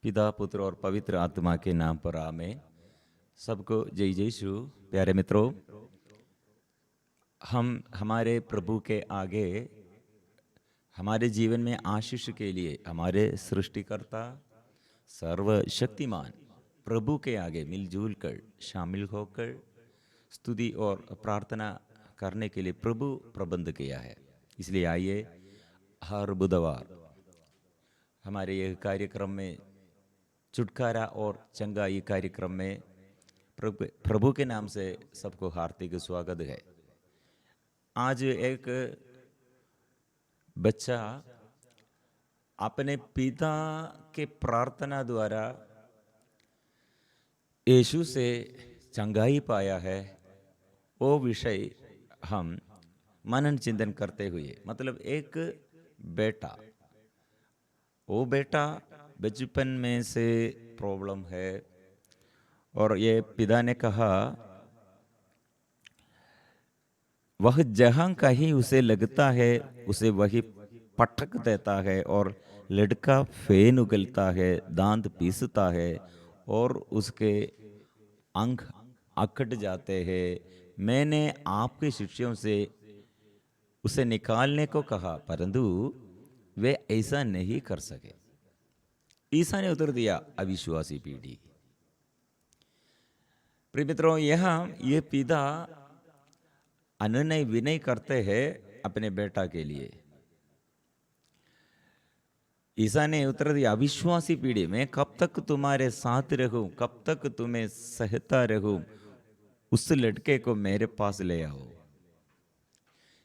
पिता पुत्र और पवित्र आत्मा के नाम पर आमेन। सबको जय यीशु। प्यारे मित्रों, हम हमारे प्रभु के आगे हमारे जीवन में आशीष के लिए हमारे सृष्टिकर्ता सर्वशक्तिमान प्रभु के आगे मिलजुल कर शामिल होकर स्तुति और प्रार्थना करने के लिए प्रभु प्रबंध किया है। इसलिए आइए हर बुधवार हमारे यह कार्यक्रम में छुटकारा और चंगाई कार्यक्रम में प्रभु के नाम से सबको हार्दिक स्वागत है। आज एक बच्चा अपने पिता के प्रार्थना द्वारा यीशु से चंगाई पाया है। वो विषय हम मनन चिंतन करते हुए, मतलब एक बेटा, वो बेटा बचपन में से प्रॉब्लम है और ये पिता ने कहा वह जहां कहीं उसे लगता है उसे वही पटक देता है और लड़का फेन उगलता है, दांत पीसता है और उसके अंग अकड़ जाते हैं। मैंने आपके शिष्यों से उसे निकालने को कहा परंतु वे ऐसा नहीं कर सके। ईसा ने उत्तर दिया, अविश्वासी पीढ़ी। प्रिय मित्रों, यहाँ ये पिता अनुनय विनय करते हैं अपने बेटा के लिए। ईसा ने उत्तर दिया, अविश्वासी पीढ़ी, मैं कब तक तुम्हारे साथ रहूं, कब तक तुम्हें सहता रहूं, उस लड़के को मेरे पास ले आओ।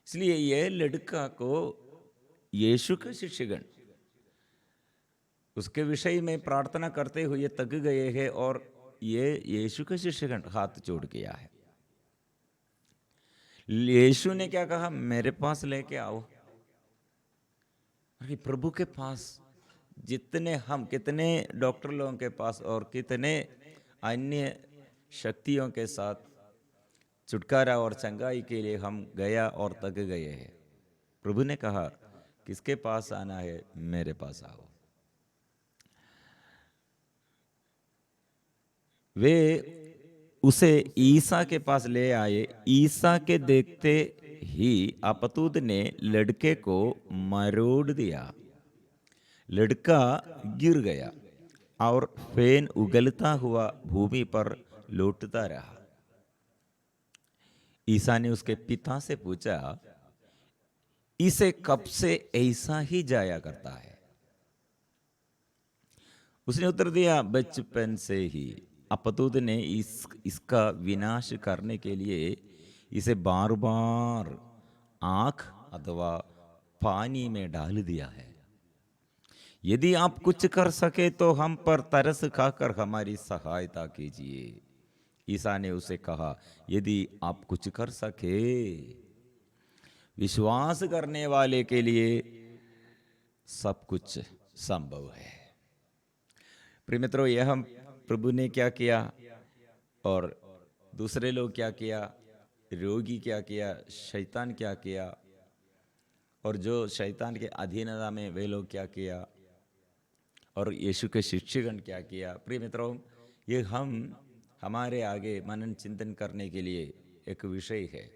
इसलिए ये लड़का को यीशु के शिष्यगण उसके विषय में प्रार्थना करते हुए थक गए हैं और ये यीशु के शिष्यगण हाथ जोड़ किया है। यीशु ने क्या कहा, मेरे पास लेके आओ। अरे प्रभु के पास कितने डॉक्टर लोगों के पास और कितने अन्य शक्तियों के साथ छुटकारा और चंगाई के लिए हम गया और थक गए हैं। प्रभु ने कहा किसके पास आना है, मेरे पास आओ। वे उसे ईसा के पास ले आए। ईसा के देखते ही अपतूत ने लड़के को मरोड़ दिया। लड़का गिर गया और फेन उगलता हुआ भूमि पर लौटता रहा। ईसा ने उसके पिता से पूछा, इसे कब से ऐसा ही जाया करता है? उसने उत्तर दिया, बचपन से ही। अपतूत ने इसका विनाश करने के लिए इसे बार बार आंख अथवा पानी में डाल दिया है। यदि आप कुछ कर सके तो हम पर तरस खाकर हमारी सहायता कीजिए। ईसा ने उसे कहा, यदि आप कुछ कर सके, विश्वास करने वाले के लिए सब कुछ संभव है। प्रिय मित्रों, यह हम प्रभु ने क्या किया और दूसरे लोग क्या किया, रोगी क्या किया, शैतान क्या किया और जो शैतान के अधीनता में वे लोग क्या किया और यीशु के शिष्यगण क्या किया। प्रिय मित्रों, ये हम हमारे आगे मनन चिंतन करने के लिए एक विषय है,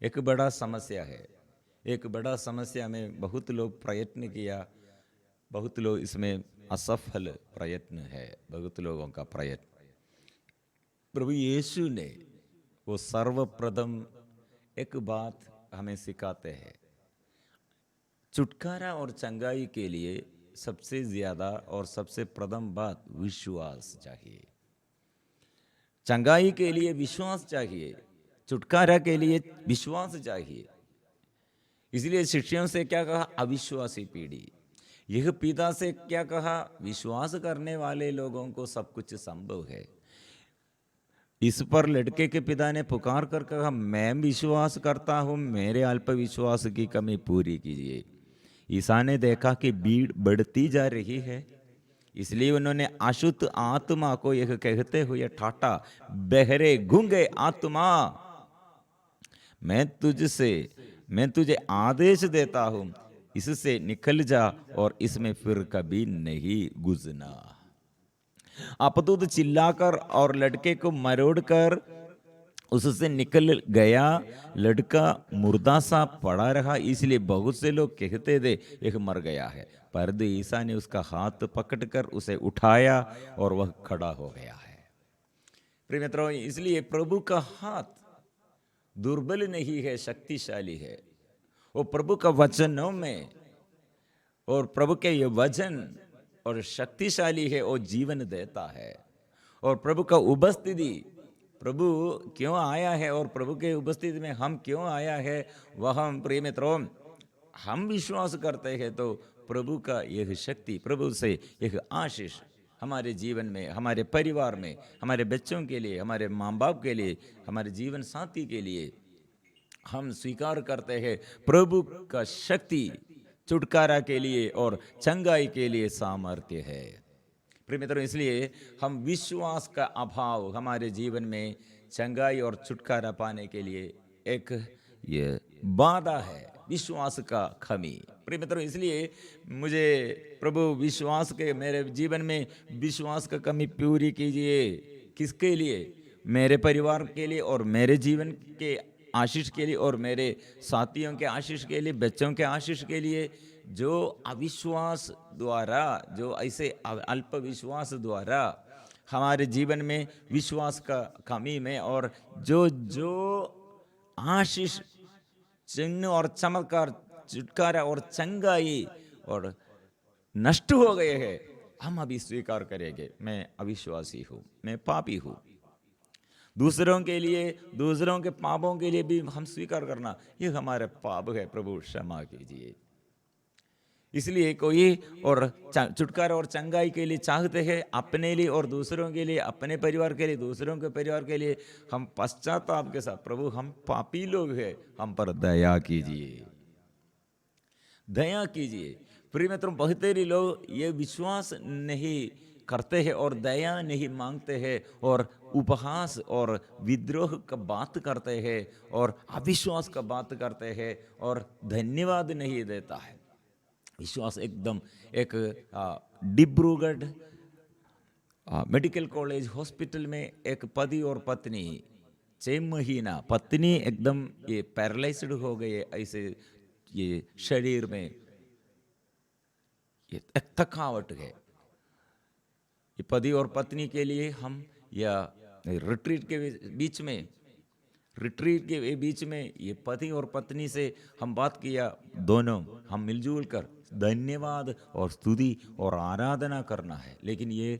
एक बड़ा समस्या है। एक बड़ा समस्या में बहुत लोग प्रयत्न किया, बहुत लोग इसमें असफल प्रयत्न है, बहुत लोगों का प्रयत्न। प्रभु यीशु ने वो सर्वप्रथम एक बात हमें सिखाते हैं। छुटकारा और चंगाई के लिए सबसे ज्यादा और सबसे प्रथम बात विश्वास चाहिए। चंगाई के लिए विश्वास चाहिए, छुटकारा के लिए विश्वास चाहिए। इसलिए शिष्यों से क्या कहा, अविश्वासी पीढ़ी। यह पिता से क्या कहा, विश्वास करने वाले लोगों को सब कुछ संभव है। इस पर लड़के के पिता ने पुकार कर कहा, मैं विश्वास करता हूं, मेरे अल्प विश्वास की कमी पूरी कीजिए। ईसा ने देखा कि भीड़ बढ़ती जा रही है, इसलिए उन्होंने अशुद्ध आत्मा को यह कहते हुए ठाटा, बहरे गूंगे आत्मा, मैं तुझे आदेश देता हूं, इससे निकल जा और इसमें फिर कभी नहीं घुसना। अपतुत चिल्लाकर और लड़के को मरोड़कर उससे निकल गया। लड़का मुर्दा सा पड़ा रहा, इसलिए बहुत से लोग कहते थे यह मर गया है। परंतु ईसा ने उसका हाथ पकड़कर उसे उठाया और वह खड़ा हो गया है। प्रिय मित्रों, इसलिए प्रभु का हाथ दुर्बल नहीं है, शक्तिशाली है। वो प्रभु का वचनों में और प्रभु के ये वचन और शक्तिशाली है, वो जीवन देता है। और प्रभु का उपस्थिति, प्रभु क्यों आया है और प्रभु के उपस्थिति में हम क्यों आया है, वह हम प्रिय मित्रों हम विश्वास करते हैं तो प्रभु का यह शक्ति, प्रभु से यह आशीष हमारे जीवन में, हमारे परिवार में, हमारे बच्चों के लिए, हमारे माँ बाप के लिए, हमारे जीवन साथी के लिए हम स्वीकार करते हैं। प्रभु का शक्ति छुटकारा के लिए और चंगाई के लिए सामर्थ्य है। प्रिय मित्रों, इसलिए हम विश्वास का अभाव हमारे जीवन में चंगाई और छुटकारा पाने के लिए एक ये बाधा है, विश्वास का कमी। प्रिय मित्रों, इसलिए मुझे प्रभु विश्वास के, मेरे जीवन में विश्वास का कमी पूरी कीजिए। किसके लिए? मेरे परिवार के लिए और मेरे जीवन के आशीष के लिए और मेरे साथियों के आशीष के लिए, बच्चों के आशीष के लिए। जो अविश्वास द्वारा, जो ऐसे अल्प विश्वास द्वारा हमारे जीवन में विश्वास का कमी में और जो जो आशीष, चिन्ह और चमत्कार, छुटकारा और चंगाई और नष्ट हो गए हैं, हम अभी स्वीकार करेंगे मैं अविश्वासी हूँ, मैं पापी हूँ। दूसरों के लिए, दूसरों के पापों के लिए भी हम स्वीकार करना, ये हमारे पाप है, प्रभु क्षमा कीजिए। इसलिए कोई और छुटकारा और चंगाई के लिए चाहते हैं, अपने लिए और दूसरों के लिए, अपने परिवार के लिए, दूसरों के परिवार के लिए हम पश्चाताप के साथ, प्रभु हम पापी लोग हैं, हम पर दया कीजिए, दया कीजिए। प्रिय मित्रों, बहुत सारे लोग ये विश्वास नहीं करते हैं और दया नहीं मांगते हैं और उपहास और विद्रोह का बात करते हैं और अविश्वास का बात करते हैं और धन्यवाद नहीं देता है। विश्वास एकदम एक डिब्रूगढ़ मेडिकल कॉलेज हॉस्पिटल में एक पति और पत्नी 6 महीना, पत्नी एकदम ये पैरालाइज्ड हो गए, ऐसे ये शरीर में ये थकावट है। ये पति और पत्नी के लिए हम या रिट्रीट के बीच में ये पति और पत्नी से हम बात किया, दोनों हम मिलजुल कर धन्यवाद और स्तुति और आराधना करना है। लेकिन ये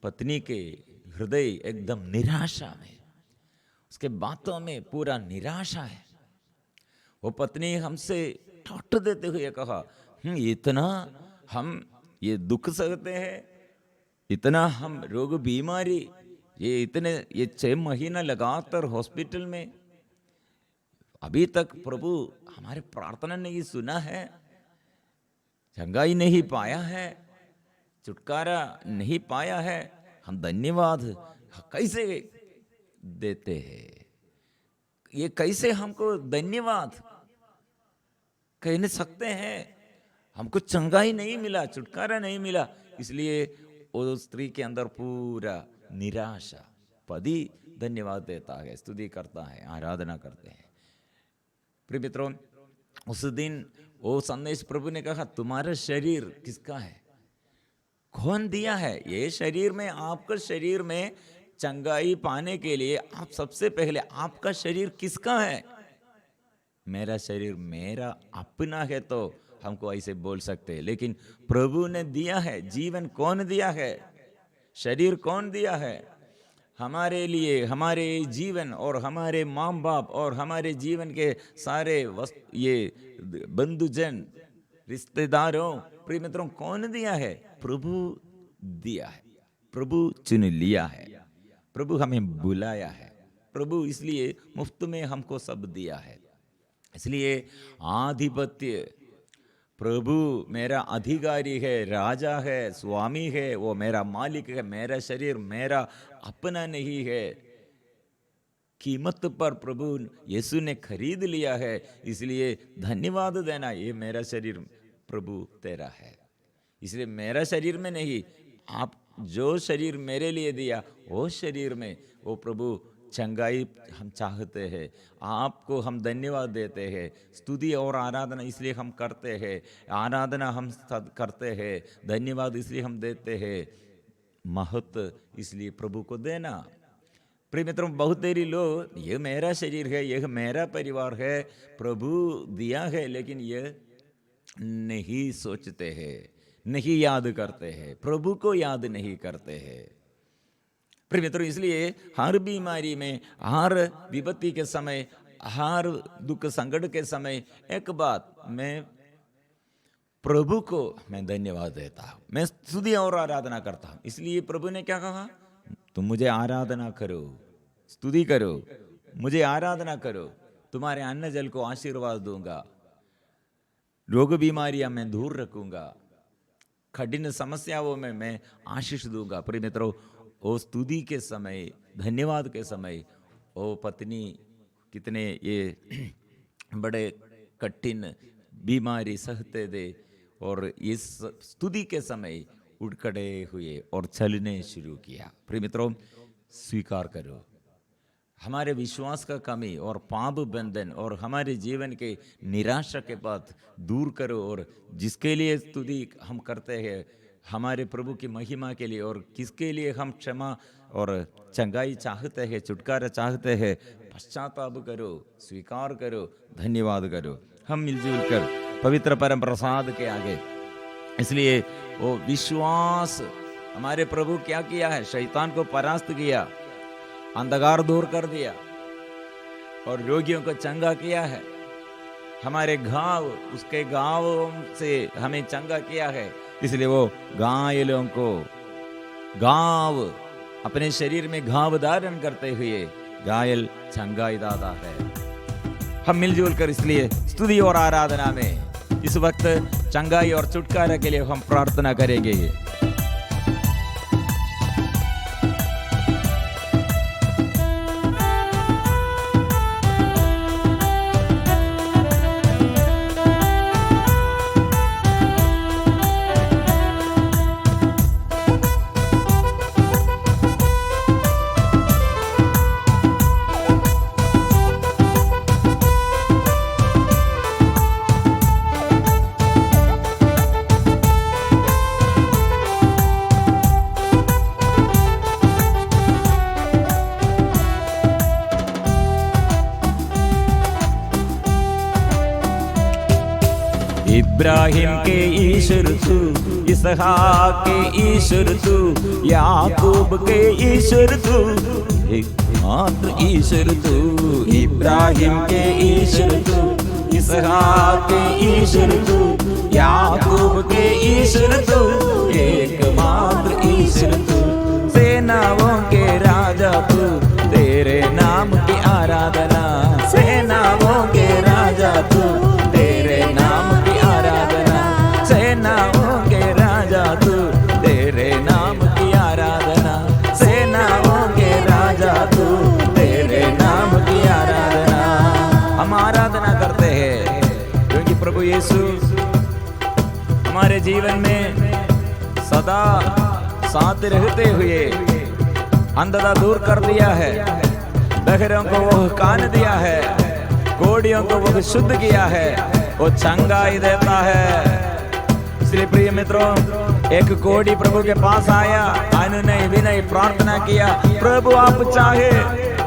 पत्नी के हृदय एकदम निराशा में, उसके बातों में पूरा निराशा है। वो पत्नी हमसे डांट देते हुए कहा, इतना हम ये दुख सहते हैं, इतना हम रोग बीमारी, ये 6 महीना लगातार हॉस्पिटल में, अभी तक प्रभु हमारे प्रार्थना नहीं सुना है, चंगाई नहीं पाया है, छुटकारा नहीं पाया है, हम धन्यवाद कैसे देते हैं? ये कैसे हमको धन्यवाद कह सकते हैं? हमको चंगाई नहीं मिला, छुटकारा नहीं मिला। इसलिए वो स्त्री के अंदर पूरा निराशा। पति धन्यवाद देता है, स्तुति करता है, आराधना करते हैं। प्रिय मित्रों, उस दिन वो संदेश प्रभु ने कहा, तुम्हारा शरीर किसका है? कौन दिया है? ये शरीर में, आपका शरीर में चंगाई पाने के लिए आप सबसे पहले, आपका शरीर किसका है? मेरा शरीर मेरा अपना है तो हमको ऐसे बोल सकते हैं, लेकिन प्रभु ने दिया है। जीवन कौन दिया है? शरीर कौन दिया है? हमारे लिए, हमारे जीवन और हमारे माँ बाप और हमारे जीवन के सारे ये बंधुजन, रिश्तेदारों, प्रिय मित्रों, कौन दिया है? प्रभु दिया है, प्रभु चुन लिया है, प्रभु हमें बुलाया है, प्रभु इसलिए मुफ्त में हमको सब दिया है। इसलिए आधिपत्य, प्रभु मेरा अधिकारी है, राजा है, स्वामी है, वो मेरा मालिक है। मेरा शरीर मेरा अपना नहीं है, कीमत पर प्रभु यीशु ने खरीद लिया है। इसलिए धन्यवाद देना, ये मेरा शरीर प्रभु तेरा है। इसलिए मेरा शरीर में नहीं, जो शरीर मेरे लिए दिया वो शरीर में वो प्रभु चंगाई हम चाहते हैं। आपको हम धन्यवाद देते हैं, स्तुति और आराधना इसलिए हम करते हैं, आराधना हम करते हैं, धन्यवाद इसलिए हम देते हैं, महत्व इसलिए प्रभु को देना। प्रिय मित्रों, बहुत देरी लोग ये मेरा शरीर है, यह मेरा परिवार है, प्रभु दिया है, लेकिन ये नहीं सोचते हैं, नहीं याद करते हैं, प्रभु को याद नहीं करते हैं। प्रिय मित्रों, इसलिए हर बीमारी में, हर विपत्ति के समय, हर दुख संकट के समय एक बात मैं प्रभु को मैं धन्यवाद देता हूं, मैं स्तुति और आराधना करता हूं। इसलिए प्रभु ने क्या कहा, तुम मुझे आराधना करो, स्तुति करो, मुझे आराधना करो, तुम्हारे अन्न जल को आशीर्वाद दूंगा, रोग बीमारियां मैं दूर रखूंगा, कठिन समस्याओं में मैं आशीष दूंगा। प्रिय मित्रों, वो स्तुति के समय, धन्यवाद के समय, वो पत्नी कितने ये बड़े कठिन बीमारी सहते थे और इस स्तुति के समय उठ खड़े हुए और चलने शुरू किया। प्रिय मित्रों, स्वीकार करो हमारे विश्वास का कमी और पाप बंधन और हमारे जीवन के निराशा के बात दूर करो, और जिसके लिए स्तुति हम करते हैं हमारे प्रभु की महिमा के लिए, और किसके लिए हम क्षमा और चंगाई चाहते हैं, छुटकारा चाहते हैं, पश्चाताप करो, स्वीकार करो, धन्यवाद करो। हम मिलजुल कर पवित्र परम प्रसाद के आगे, इसलिए वो विश्वास हमारे प्रभु क्या किया है, शैतान को परास्त किया, अंधकार दूर कर दिया और रोगियों को चंगा किया है, हमारे घाव उसके घावों से हमें चंगा किया है। इसलिए वो घायलों को घाव अपने शरीर में घाव धारण करते हुए घायल चंगाई दाता है। हम मिलजुल कर इसलिए स्तुति और आराधना में इस वक्त चंगाई और छुटकारा के लिए हम प्रार्थना करेंगे। इब्राहिम के ईश्वर तू, इसहाक के ईश्वर तू, याकूब के ईश्वर तू, एकमात्र ईश्वर तू। इब्राहिम के ईश्वर तू, इसहाक के ईश्वर तू, याकूब के ईश्वर तू, एकमात्र ईश्वर तू। सेनाओं के राजा तू, तेरे नाम की आराधना, सेनाओं के राजा तू, तेरे नाम की आराधना, सेनाओं के राजा तू, तेरे नाम की आराधना, सेनाओं के राजा तू, तेरे नाम की आराधना। हम आराधना करते हैं क्योंकि प्रभु यीशु हमारे जीवन में सदा साथ रहते हुए अंधता दूर कर दिया है, बहरों को वो कान दिया है, कोढ़ियों को वो शुद्ध किया है, वो चंगाई देता है। इसलिए प्रिय मित्रों, एक कोढ़ी प्रभु के पास आया, अनुनय विनय प्रार्थना किया, प्रभु आप चाहे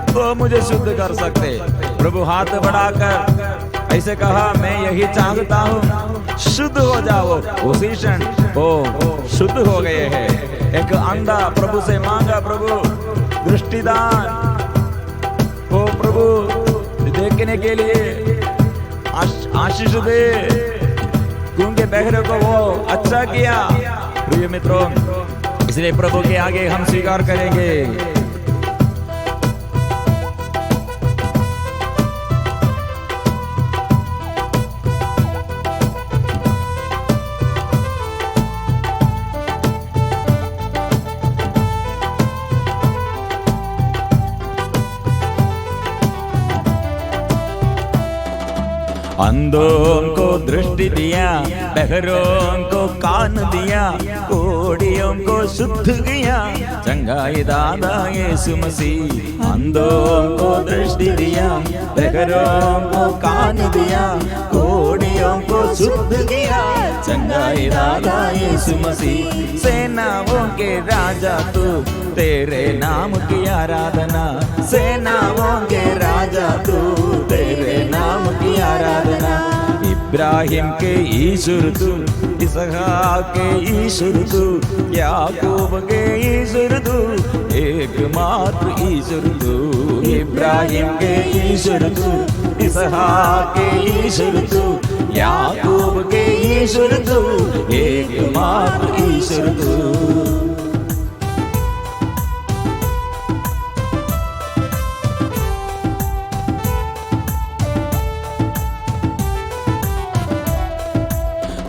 तो मुझे शुद्ध कर सकते। प्रभु हाथ बढ़ाकर ऐसे कहा, मैं यही चाहता हूँ, शुद्ध हो जाओ। उसी क्षण वो शुद्ध हो गए हैं। एक अंधा प्रभु से मांगा, प्रभु दृष्टिदान हो, प्रभु देखने के लिए आशीष दे। गूंगे बहरे को वो अच्छा किया। प्रिय मित्रों, इसलिए प्रभु के आगे हम स्वीकार करेंगे। अंधों को दृष्टि दिया, बहरों को कान दिया, कोढ़ियों कोड़ियों को शुद्ध किया, चंगाई दादा यीशु मसीह। अंधों को दृष्टि दिया, बहरों को कान दिया, कोड़ियों को शुद्ध किया, चंगाई दादा यीशु मसीह। सेनाओं के राजा तू, तेरे नाम की आराधना। सेनाओं के राजा तू, तेरे नाम की आराधना। इब्राहिम के ईश्वर तू, इसहाक के ईश्वर तू, याकूब के ईश्वर तू, एकमात्र ईश्वर तू। इब्राहिम के ईश्वर तू, इसहाक के ईश्वर तू, याकूब के ईश्वर तू, एकमात्र ईश्वर तू।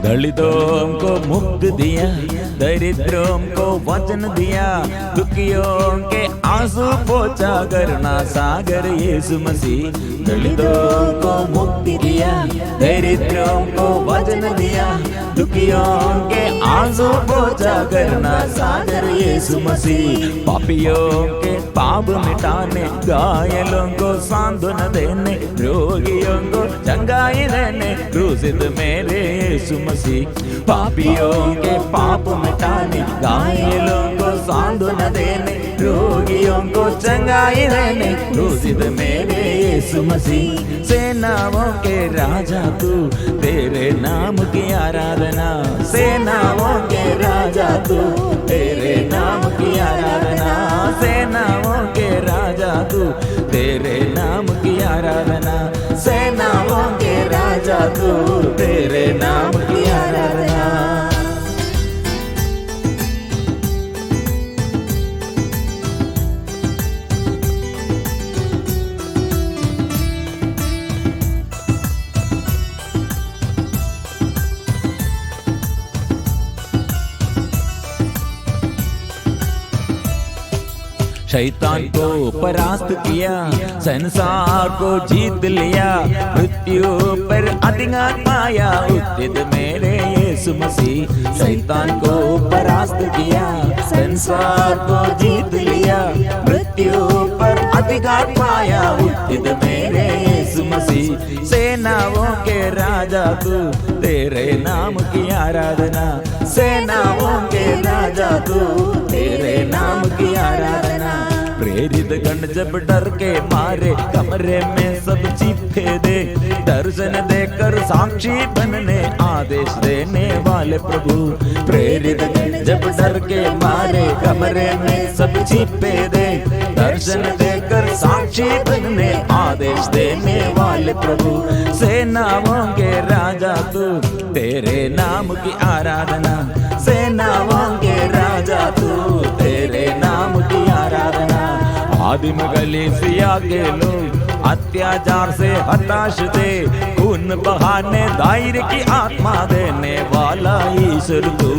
दलितों को मुक्त दिया, दरिद्रों को वचन दिया, दुखियों के आंसू पोंछा करना सागर यीशु मसीह। दलितों को मुक्ति दिया, दरिद्रों को वचन दिया, दुखियों के आंसू पोंछा करना सागर यीशु मसीह। पापियों के पाप मिटाने, घायलों को सांत्वना देने, रोगियों को चंगाई देने, क्रूसित मेरे यीशु मसीह। पापियों के पाप मिटाने, घायलों को सांत्वना देने, रोगियों को चंगाई देने, क्रूसित मेरे यीशु मसीह। सेनाओं के राजा तू, तेरे नाम की आराधना। सेनाओं के राजा तू, तेरे नाम की आराधना। सेनाओं के राजा तू, तेरे नाम की आराधना। सेनाओं के राजा तू, तेरे नाम की आराधना। शैतान को परास्त किया, संसार को जीत लिया, मृत्यु पर अधिकार पाया, उत्थित मेरे यीशु मसीह। शैतान को परास्त किया, संसार को जीत लिया, मृत्यु पर अधिकार पाया, उत्थित मेरे यीशु मसीह। सेनाओं के राजा तू, तेरे नाम की आराधना। सेनाओं के राजा तू, तेरे नाम की आराधना। प्रेरित गण जब डर के मारे, कमरे में सब छिपे दे, दर्शन देकर साक्षी बनने आदेश देने वाले प्रभु। प्रेरित गण जब डर के मारे, कमरे में सब छिपे दे, दर्शन देकर साक्षी बनने आदेश देने वाले प्रभु। सेनाओं के राजा तू, तेरे नाम की आराधना। सेनाओं के राजा तू, तेरे नाम की आराधना। आदिम कलीसिया के लोग अत्याचार से हताश थे, खून बहाने दायरे की आत्मा देने वाला ईश्वर तू।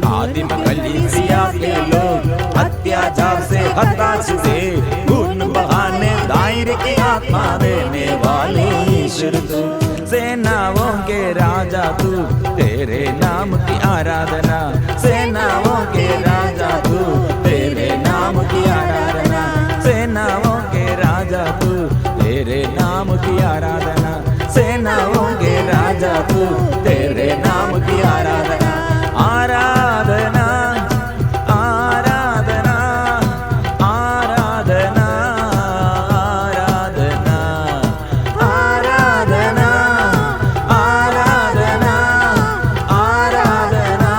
आदिम कलीसिया के लोग अत्याचार से हताश थे, खून बहाने दायरे की आत्मा देने वाले ईश्वर तू। सेनाओं के राजा तू, तेरे नाम की आराधना। सेनाओं के राजा तू, तेरे नाम की आराधना। सेनाओं के राजा तू, तेरे नाम की आराधना। सेनाओं के राजा तू, तेरे नाम की आराधना। आराधना आराधना आराधना आराधना आराधना आराधना आराधना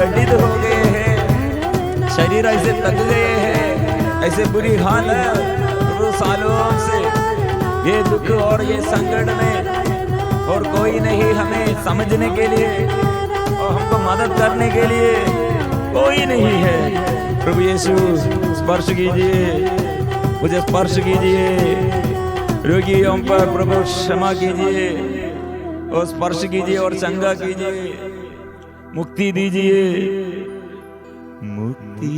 जर्जरित हो गए हैं, शरीर ऐसे थक गए हैं, ऐसे बुरी हाल है प्रभु सालों से ये दुख और ये संकट में, और कोई नहीं हमें समझने के लिए और हमको मदद करने के लिए कोई नहीं है। प्रभु यीशु स्पर्श कीजिए, मुझे स्पर्श कीजिए, रोगियों पर प्रभु क्षमा कीजिए और स्पर्श कीजिए और चंगा कीजिए, मुक्ति दीजिए, मुक्ति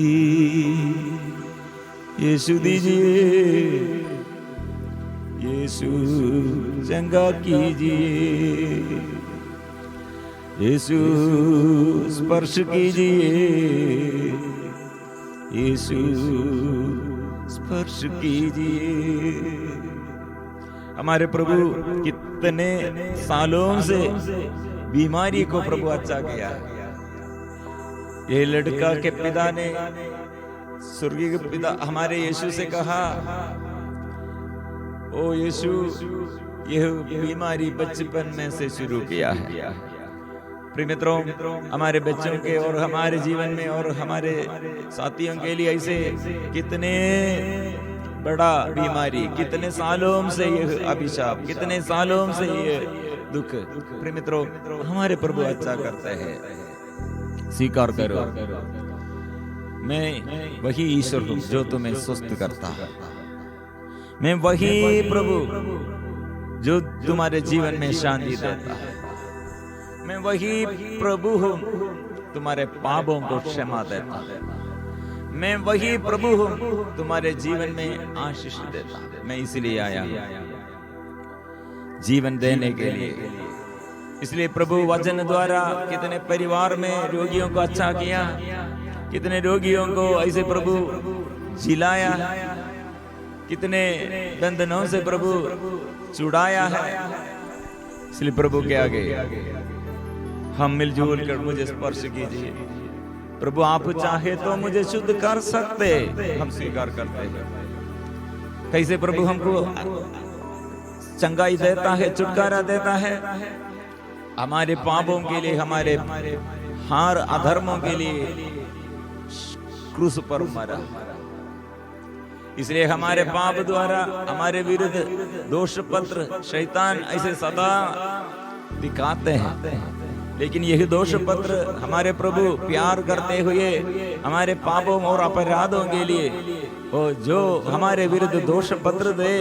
यीशु दीजिए, यीशु चंगा कीजिए, यीशु स्पर्श कीजिए, यीशु स्पर्श कीजिए। हमारे प्रभु कितने सालों से बीमारी को प्रभु अच्छा किया। ये लड़का के पिता ने, स्वर्गीय के पिता हमारे यीशु से कहा, ओ यीशु, यह बीमारी बचपन में से शुरू किया है। प्रिय मित्रों, हमारे बच्चों के और हमारे जीवन में और हमारे साथियों के लिए ऐसे कितने बड़ा बीमारी, कितने सालों से यह अभिशाप, कितने सालों से यह दुख, प्रिय मित्रों हमारे प्रभु अच्छा करते हैं। स्वीकार करो, मैं वही ईश्वर हूं जो तुम्हें स्वस्थ करता है। मैं वही प्रभु जो तुम्हारे जीवन में शांति देता है। मैं वही प्रभु हूं तुम्हारे पापों को क्षमा देता है। मैं वही प्रभु हूं तुम्हारे जीवन में आशीष देता हूं। मैं इसलिए आया हूं जीवन देने के लिए। इसलिए प्रभु वचन द्वारा कितने परिवार में रोगियों को अच्छा किया, कितने रोगियों को ऐसे प्रभु जिलाया, कितने बंधनों से प्रभु छुड़ाया है। इसलिए प्रभु के आगे हम मिलजुल कर मुझे स्पर्श कीजिए। प्रभु आप चाहे तो मुझे शुद्ध कर सकते, हम स्वीकार करते हैं। कैसे प्रभु हमको चंगाई देता है, छुटकारा देता है, हमारे पापों के लिए, हमारे हार अधर्मों के लिए क्रूस पर मरा। इसलिए हमारे पाप द्वारा हमारे विरुद्ध दोष पत्र शैतान ऐसे सदा दिखाते हैं, लेकिन यही दोष पत्र हमारे प्रभु प्यार करते हुए हमारे पापों और अपराधों के लिए और जो हमारे विरुद्ध दोष पत्र दे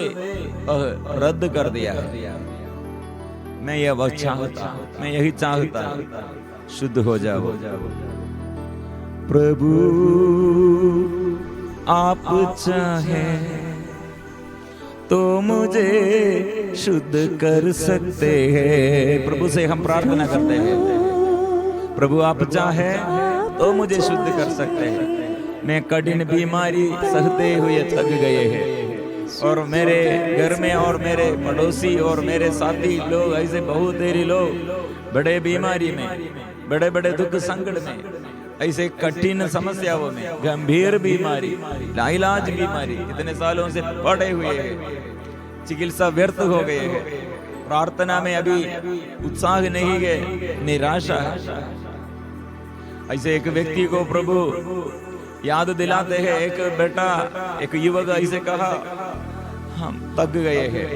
रद्द कर दिया है। मैं यह वक्त चाहता, मैं यही चाहता, शुद्ध हो जाओ। प्रभु आप चाहे तो मुझे शुद्ध कर सकते हैं। प्रभु से हम प्रार्थना करते हैं, प्रभु आप चाहे तो मुझे शुद्ध कर सकते हैं। मैं कठिन बीमारी सहते हुए थक गए हैं, और मेरे घर में और मेरे पड़ोसी और मेरे साथी लोग ऐसे बहुत देरी लोग बड़े बीमारी में, बड़े बड़े दुख संकट में, ऐसे कठिन समस्याओं में, गंभीर बीमारी, लाइलाज बीमारी कितने सालों से पड़े हुए हैं, चिकित्सा व्यर्थ हो गए हैं, प्रार्थना में अभी उत्साह नहीं है, निराशा है। ऐसे एक व्यक्ति को प्रभु याद दिलाते हैं। एक बेटा, एक युवक ऐसे कहा, हम थक गए हैं।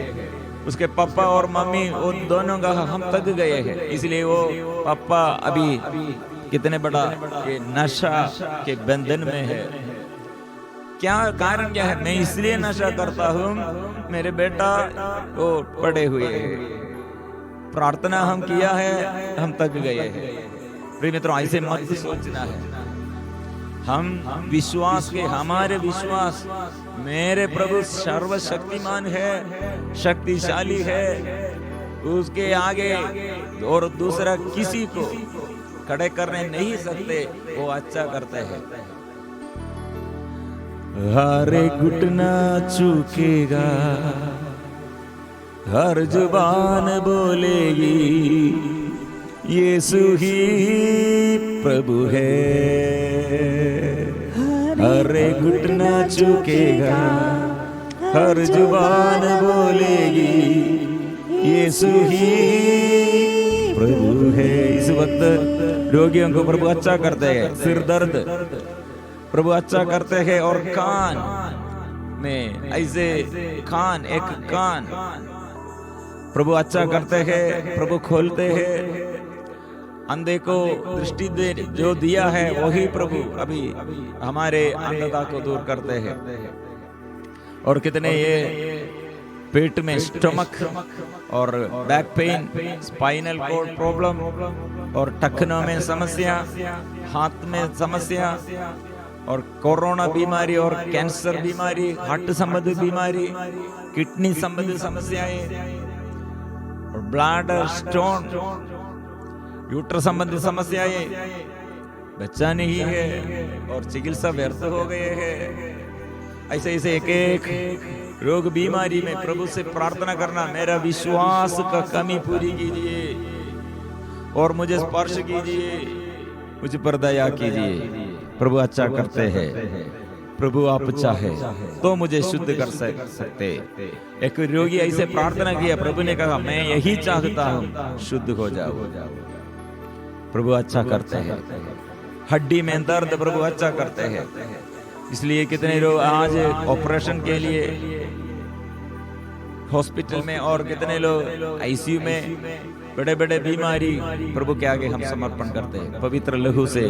उसके पापा और मम्मी वो दोनों कहा, हम थक गए हैं। इसलिए वो पापा अभी कितने बड़ा ये नशा के बंधन में है। क्या कारण क्या है? मैं इसलिए नशा करता हूँ, मेरे बेटा वो पड़े हुए हैं, प्रार्थना हम किया है, हम थक गए हैं। प्रिय मित्रों ऐसे मत सोचना है। हम विश्वास के, हमारे विश्वास मेरे प्रभु सर्वशक्तिमान है, शक्तिशाली है, उसके आगे और दूसरा किसी को खड़े करने नहीं सकते। वो अच्छा करते हैं। हर घुटना झुकेगा, हर जुबान बोलेगी, यीशु ही प्रभु है। हर घुटना झुकेगा, हर जुबान बोलेगी, यीशु ही प्रभु है। इस वक्त रोगियों को प्रभु अच्छा करते हैं, सिर दर्द प्रभु अच्छा करते हैं, और कान में ऐसे कान, एक कान प्रभु अच्छा करते हैं, प्रभु खोलते हैं। अंधे को दृष्टि दे जो दिया है वही प्रभु अभी हमारे अंधता को दूर करते हैं। और कितने ये पेट में स्टमक और back pain, spinal cord problem, और टखनों में समस्या, हाथ में समस्या, और कोरोना बीमारी और कैंसर बीमारी, हार्ट संबंधी बीमारी, किडनी संबंधी समस्याएं, और ब्लैडर स्टोन, यूट्रस संबंधी समस्याएं, बच्चा नहीं है और चिकित्सा व्यर्थ हो गए हैं। ऐसे ऐसे एक एक रोग बीमारी में प्रभु से प्रार्थना करना, मेरा विश्वास का कमी पूरी कीजिए और मुझे स्पर्श कीजिए, मुझ पर दया कीजिए। प्रभु अच्छा करते हैं। प्रभु आप चाहे तो मुझे शुद्ध कर सकते। एक रोगी ऐसे प्रार्थना किया, प्रभु ने कहा मैं यही चाहता हूँ, शुद्ध हो जाओ। प्रभु अच्छा करते हैं। हड्डी में दर्द प्रभु अच्छा करते हैं। इसलिए कितने लोग आज ऑपरेशन के लिए हॉस्पिटल में, और कितने लोग आईसीयू में, बड़े बड़े बीमारी प्रभु के आगे हम समर्पण करते हैं। पवित्र लहू से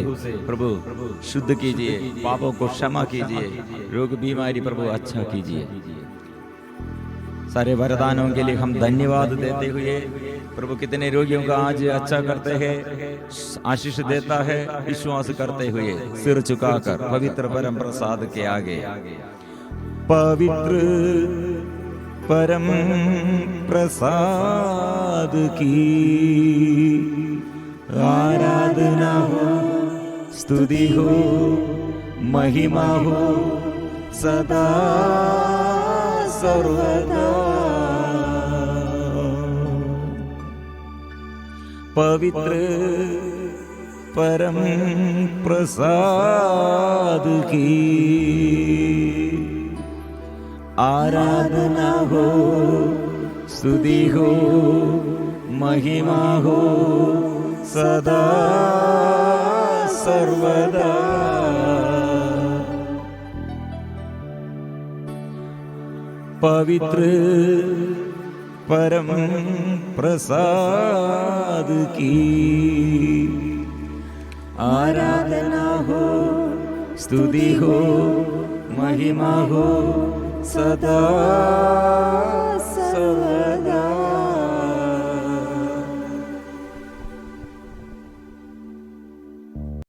प्रभु शुद्ध कीजिए, पापों को क्षमा कीजिए, रोग बीमारी प्रभु अच्छा कीजिए। सारे वरदानों के लिए हम धन्यवाद देते हुए, प्रभु कितने रोगियों का आज अच्छा करते हैं, आशीष देता है, विश्वास करते हुए सिर झुकाकर पवित्र परम प्रसाद के आगे, पवित्र परम प्रसाद की आराधना हो, स्तुति हो, महिमा हो सदा सर्वदा। पवित्र परम प्रसाद की आराधना हो, स्तुति हो, महिमा हो सदा सर्वदा। पवित्र परम प्रसाद की आराधना हो, स्तुति हो, महिमा हो सदा